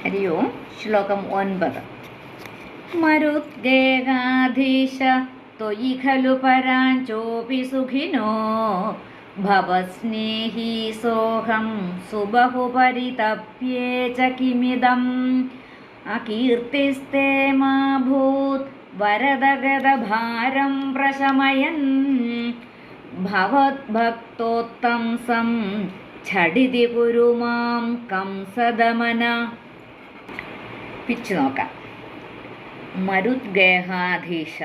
हरि ओं। श्लोकं 9। मरुद्गेहाधीश त्वयि खलु पराञ्चोऽपि सुखिनो भवस्नेही सोऽहं सुबहुपरितप्ये च किमिदम् अकीर्तिस्ते मा भूत् वरदगदभारं प्रशमयन् भवद्भक्तोत्तंसं छडिति कुरु मां कंसदमन. പിച്ച് നോക്കാം. മരുദ്ഗേഹാധീശ,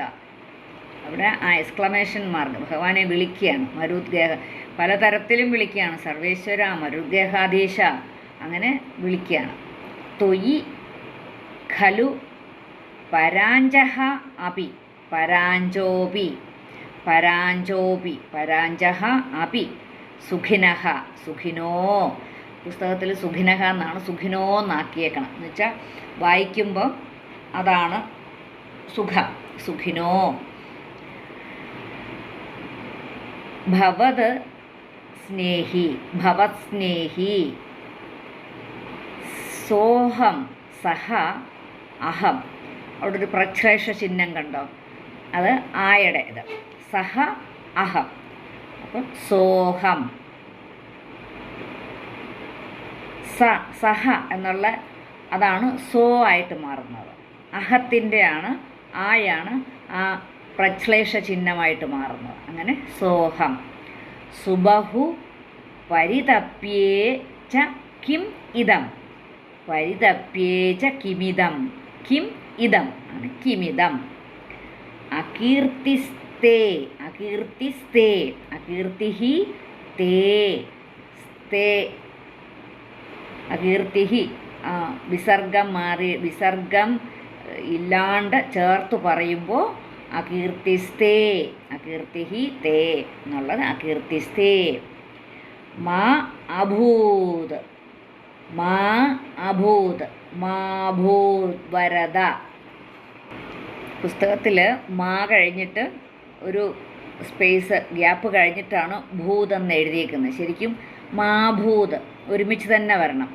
അവിടെ എക്സ്ക്ലമേഷൻ മാർക്ക്, ഭഗവാനെ വിളിക്കുകയാണ്. മരുദ്ഗേഹ പലതരത്തിലും വിളിക്കുകയാണ്. സർവേശ്വര, മരുദ്ഗേഹാധീശ, അങ്ങനെ വിളിക്കുകയാണ്. ത്വയി ഖലു പരാഞ്ചഹ അപി പരാഞ്ചോപി പരാഞ്ചോപി പരാഞ്ചഹ അപി സുഖിനഹ സുഖിനോ. പുസ്തകത്തിൽ സുഖിനഹ എന്നാണ്, സുഖിനോ എന്നാക്കിയേക്കണം. എന്ന് വെച്ചാൽ വായിക്കുമ്പോൾ അതാണ് സുഖം. സുഖിനോ. ഭവത് സ്നേഹി ഭവത് സ്നേഹി സോഹം സഹ അഹം. അവിടെ ഒരു പ്രച്ഛ്ലേഷ ചിഹ്നം കണ്ടോ? അത് ആയുടെ ഇത്. സഹ അഹം. അപ്പം സോഹം. സഹ എന്നുള്ള അതാണ് സോ ആയിട്ട് മാറുന്നത്. അഹത്തിൻ്റെ ആണ്, ആയാണ് ആ പ്രച്ഛ്ലേഷ ചിഹ്നമായിട്ട് മാറുന്നത്. അങ്ങനെ സോഹം. സുബഹു പരിതപ്യേ ച കിം ഇതം. പരിതപ്യേ ച കിമിതം. കിം ഇതം ആണ് കിമിതം. അകീർത്തിസ്തേ അകീർത്തിസ്തേ അകീർത്തിഹി തേ സ്തേ അകീർത്തിഹി. വിസർഗം മാറി, വിസർഗം ഇല്ലാണ്ട് ചേർത്ത് പറയുമ്പോൾ അകീർത്തിസ്തേ അകീർത്തിഹി തേ എന്നുള്ളത് അകീർത്തിസ്തേ. മാ അഭൂത് മാ അഭൂത് മാ ഭൂത് വരദ. പുസ്തകത്തിൽ മാ കഴിഞ്ഞിട്ട് ഒരു സ്പേസ് ഗ്യാപ്പ് കഴിഞ്ഞിട്ടാണ് ഭൂത് എന്ന് എഴുതിയേക്കുന്നത്. ശരിക്കും മാ ഭൂത് ഒരുമിച്ച് തന്നെ വരണം.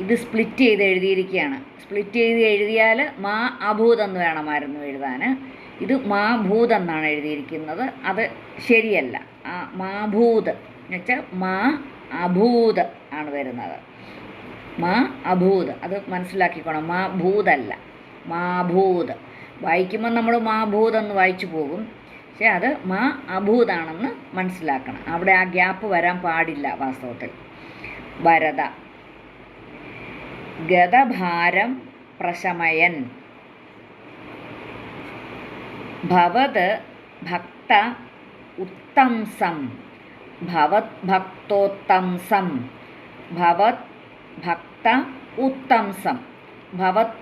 ഇത് സ്പ്ലിറ്റ് ചെയ്ത് എഴുതിയിരിക്കുകയാണ്. സ്പ്ലിറ്റ് ചെയ്ത് എഴുതിയാൽ മാ അഭൂത് എന്ന് വേണമായിരുന്നു എഴുതാൻ. ഇത് മാ ഭൂത് എന്നാണ് എഴുതിയിരിക്കുന്നത്. അത് ശരിയല്ല. മാ ഭൂത് എന്ന് വെച്ചാൽ മാ അഭൂത് ആണ് വരുന്നത്. മാ അഭൂത് അത് മനസ്സിലാക്കിക്കോണം. മാ ഭൂതല്ല, മാ ഭൂത്. വായിക്കുമ്പോൾ നമ്മൾ മാ ഭൂത് എന്ന് വായിച്ചു പോകും. പക്ഷേ അത് മാ അഭൂതാണെന്ന് മനസ്സിലാക്കണം. അവിടെ ആ ഗ്യാപ്പ് വരാൻ പാടില്ല വാസ്തവത്തിൽ. വരദ. ഗതഭാരം പ്രശമയൻ. ഭവത് ഭക്ത ഉത്തംസം ഭവത് ഭക്തോത്തംസം ഭവത് ഭക്ത ഉത്തംസം ഭവത്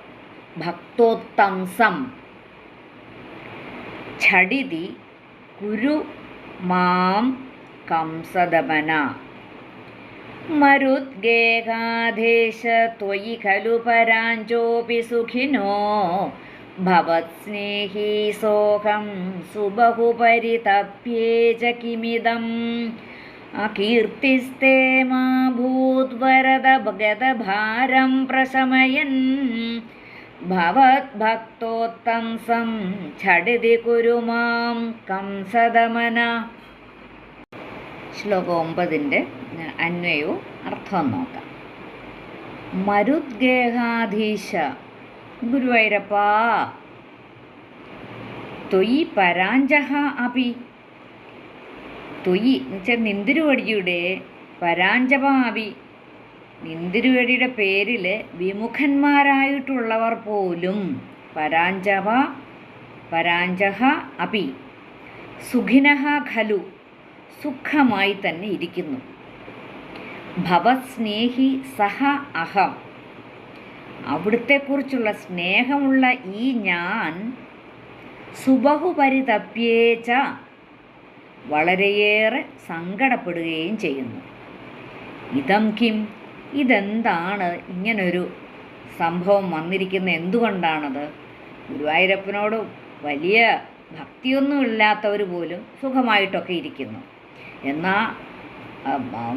ഭക്തോത്തംസം ഛടിതി കുരു മാം കംസദമന. മരുദ്ഗേഹാധേശ ത്വയി ഖലു പരാഞ്ചോപി സുഖിനോ ഭവത് സ്നേഹി സോഹം സുബഹുപരിതപ്യേ ച കിമിദം അകീർത്തിസ്തേ മാ ഭൂത് വരദ ഗതഭാരം പ്രശമയൻ ഭവത് ഭക്തോത്തംസം ഛടിതി കുരു മാം കംസദമന. ശ്ലോകം 9 അന്വയവും അർത്ഥവും നോക്കാം. മരുദ്ഗേഹാധീശ, ഗുരുവായൂരപ്പ. ത്വയി പരാഞ്ചഹ അപി. ത്വയി എന്ന് വെച്ചാൽ നിന്തിരുവടിയുടെ, പരാഞ്ചപ അപി നിന്തിരുവടിയുടെ പേരിൽ വിമുഖന്മാരായിട്ടുള്ളവർ പോലും പരാഞ്ചപ പരാഞ്ചഹ അപി സുഖിനഹ ഖലു സുഖമായി തന്നെ ഇരിക്കുന്നു. ഭവത് സ്നേഹി സഹ അഹം അവിടുത്തെക്കുറിച്ചുള്ള സ്നേഹമുള്ള ഈ ഞാൻ സുബഹുപരിതപ്യേച്ച വളരെയേറെ സങ്കടപ്പെടുകയും ചെയ്യുന്നു. ഇതം കിം ഇതെന്താണ് ഇങ്ങനൊരു സംഭവം വന്നിരിക്കുന്നത്? എന്തുകൊണ്ടാണത്? ഗുരുവായൂരപ്പനോട് വലിയ ഭക്തിയൊന്നും ഇല്ലാത്തവർ പോലും സുഖമായിട്ടൊക്കെ ഇരിക്കുന്നു. എന്നാൽ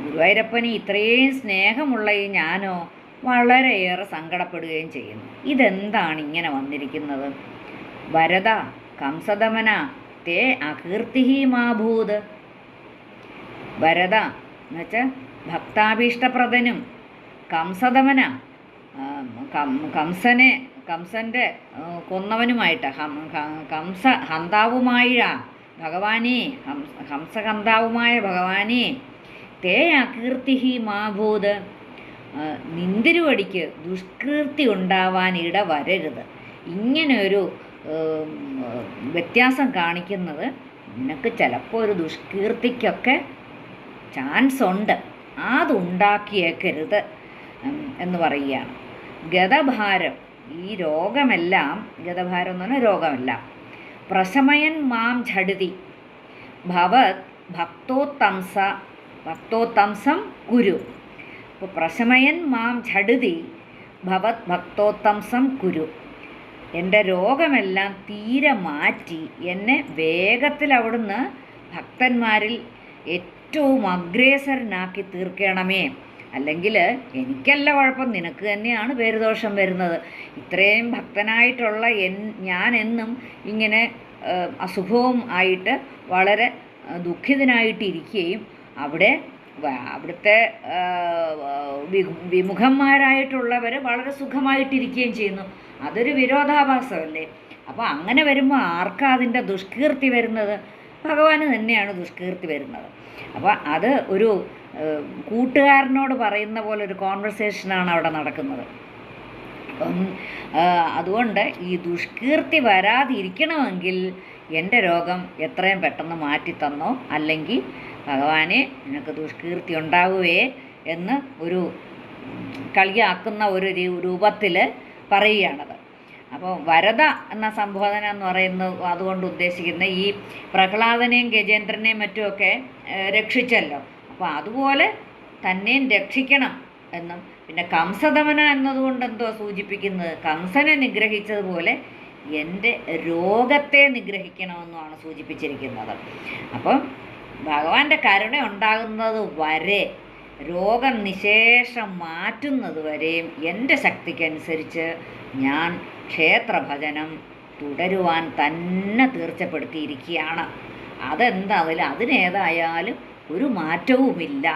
ഗുരുവായൂരപ്പന് ഇത്രയും സ്നേഹമുള്ള ഈ ഞാനോ വളരെയേറെ സങ്കടപ്പെടുകയും ചെയ്യുന്നു. ഇതെന്താണ് ഇങ്ങനെ വന്നിരിക്കുന്നത്? വരദ കംസദമന തേ അകീർത്തിഹി മാഭൂത്. വരദ എന്നുവെച്ചാൽ ഭക്താഭീഷ്ടപ്രദനും കംസദമന കംസൻ്റെ കൊന്നവനുമായിട്ട് ഹന്താവുമായ ഭഗവാനെ ഹംസഹന്താവുമായ ഭഗവാനെ തേ അകീർത്തിഹി മാഭൂത്. നിന്തിരുവടിക്ക് ദുഷ്കീർത്തി ഉണ്ടാവാൻ ഇട വരരുത്. ഇങ്ങനെയൊരു വ്യത്യാസം കാണിക്കുന്നത് നിനക്ക് ചിലപ്പോൾ ഒരു ദുഷ്കീർത്തിക്കൊക്കെ ചാൻസ് ഉണ്ട്, അതുണ്ടാക്കിയേക്കരുത് എന്ന് പറയുകയാണ്. ഗതഭാരം, ഈ രോഗമെല്ലാം, ഗതഭാരം എന്ന് പറഞ്ഞാൽ രോഗമെല്ലാം, പ്രശമയൻ മാം ഝടിതി ഭവത് ഭക്തോത്തംസം കുരു. അപ്പോൾ പ്രശമയൻ മാം ഝടിതി ഭവത് ഭക്തോത്തംസം കുരു. എൻ്റെ രോഗമെല്ലാം തീരെ മാറ്റി എന്നെ വേഗത്തിൽ അവിടുന്ന് ഭക്തന്മാരിൽ ഏറ്റവും അഗ്രേസരനാക്കി തീർക്കണമേ. അല്ലെങ്കിൽ എനിക്കല്ല കുഴപ്പം, നിനക്ക് തന്നെയാണ് പേരുദോഷം വരുന്നത്. ഇത്രയും ഭക്തനായിട്ടുള്ള ഞാൻ എന്നും ഇങ്ങനെ അസുഖവും ആയിട്ട് വളരെ ദുഃഖിതനായിട്ടിരിക്കുകയും അവിടുത്തെ വിമുഖന്മാരായിട്ടുള്ളവർ വളരെ സുഖമായിട്ടിരിക്കുകയും ചെയ്യുന്നു. അതൊരു വിരോധാഭാസമല്ലേ? അപ്പോൾ അങ്ങനെ വരുമ്പോൾ ആർക്കാ അതിൻ്റെ ദുഷ്കീർത്തി വരുന്നത്? ഭഗവാന് തന്നെയാണ് ദുഷ്കീർത്തി വരുന്നത്. അപ്പോൾ അത് ഒരു കൂട്ടുകാരനോട് പറയുന്ന പോലെ ഒരു കോൺവെർസേഷനാണ് അവിടെ നടക്കുന്നത്. അപ്പം അതുകൊണ്ട് ഈ ദുഷ്കീർത്തി വരാതിരിക്കണമെങ്കിൽ എൻ്റെ രോഗം എത്രയും പെട്ടെന്ന് മാറ്റിത്തന്നോ, അല്ലെങ്കിൽ ഭഗവാനെ നിനക്ക് ദുഷ്കീർത്തി ഉണ്ടാവുകയെ എന്ന് ഒരു കളിയാക്കുന്ന ഒരു രൂപത്തിൽ പറയുകയാണത്. അപ്പോൾ വരദ എന്ന സംബോധന എന്ന് പറയുന്നത് അതുകൊണ്ട് ഉദ്ദേശിക്കുന്ന ഈ പ്രഹ്ലാദനെയും ഗജേന്ദ്രനെയും മറ്റുമൊക്കെ രക്ഷിച്ചല്ലോ, അപ്പോൾ അതുപോലെ തന്നെയും രക്ഷിക്കണം എന്നും, പിന്നെ കംസദമന എന്നതുകൊണ്ട് എന്തോ സൂചിപ്പിക്കുന്നത് കംസനെ നിഗ്രഹിച്ചതുപോലെ എൻ്റെ രോഗത്തെ നിഗ്രഹിക്കണമെന്നുമാണ് സൂചിപ്പിച്ചിരിക്കുന്നത്. അപ്പം ഭഗവാന്റെ കരുണ ഉണ്ടാകുന്നത് വരെ, രോഗം നിശേഷം മാറ്റുന്നത് വരെയും എൻ്റെ ശക്തിക്കനുസരിച്ച് ഞാൻ ക്ഷേത്രഭജനം തുടരുവാൻ തന്നെ തീർച്ചപ്പെടുത്തിയിരിക്കുകയാണ്. അതിനേതായാലും ഒരു മാറ്റവുമില്ല.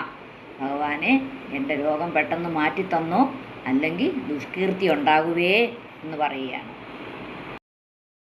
ഭഗവാനെ എൻ്റെ രോഗം പെട്ടെന്ന് മാറ്റിത്തന്നോ, അല്ലെങ്കിൽ ദുഷ്കീർത്തി ഉണ്ടാകുകയേ എന്ന് പറയുകയാണ്.